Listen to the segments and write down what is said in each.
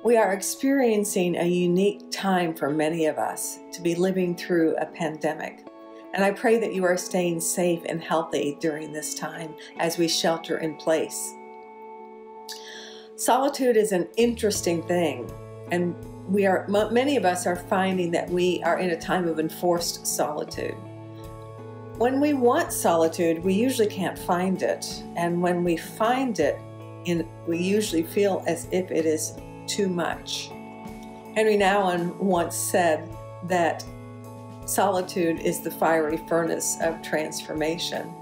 We are experiencing a unique time for many of us to be living through a pandemic. And I pray that you are staying safe and healthy during this time as we shelter in place. Solitude is an interesting thing, and many of us are finding that we are in a time of enforced solitude. When we want solitude, we usually can't find it. And when we find it, we usually feel as if it is too much. Henry Nouwen once said that solitude is the fiery furnace of transformation.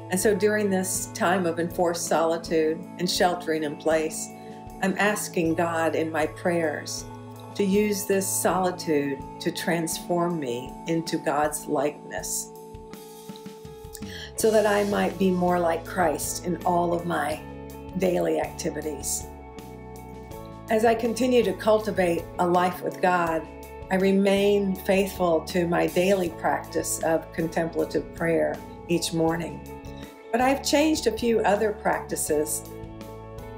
And so during this time of enforced solitude and sheltering in place, I'm asking God in my prayers to use this solitude to transform me into God's likeness, so that I might be more like Christ in all of my daily activities. As I continue to cultivate a life with God, I remain faithful to my daily practice of contemplative prayer each morning. But I've changed a few other practices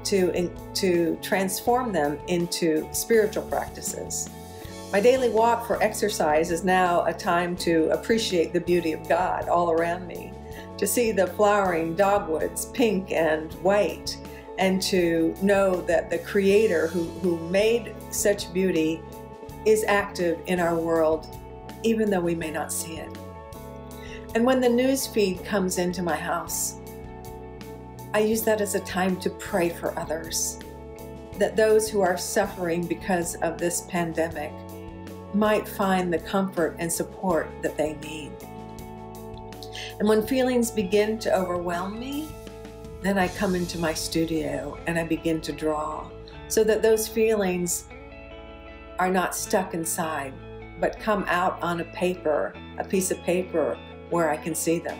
to transform them into spiritual practices. My daily walk for exercise is now a time to appreciate the beauty of God all around me, to see the flowering dogwoods, pink and white, and to know that the Creator who made such beauty is active in our world, even though we may not see it. And when the newsfeed comes into my house, I use that as a time to pray for others, that those who are suffering because of this pandemic might find the comfort and support that they need. And when feelings begin to overwhelm me, then I come into my studio and I begin to draw, so that those feelings are not stuck inside, but come out on a piece of paper where I can see them.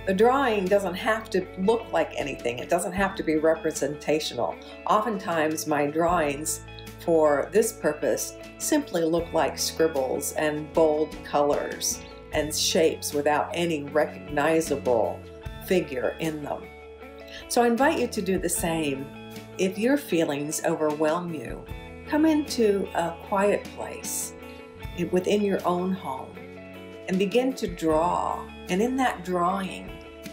The drawing doesn't have to look like anything. It doesn't have to be representational. Oftentimes my drawings for this purpose simply look like scribbles and bold colors and shapes without any recognizable figure in them. So I invite you to do the same. If your feelings overwhelm you, come into a quiet place within your own home and begin to draw. And in that drawing,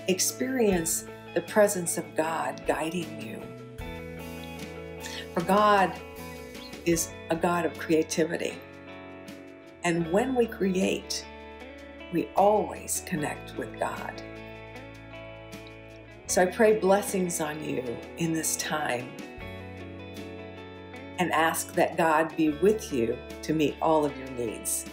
experience the presence of God guiding you. For God is a God of creativity. And when we create, we always connect with God. So I pray blessings on you in this time and ask that God be with you to meet all of your needs.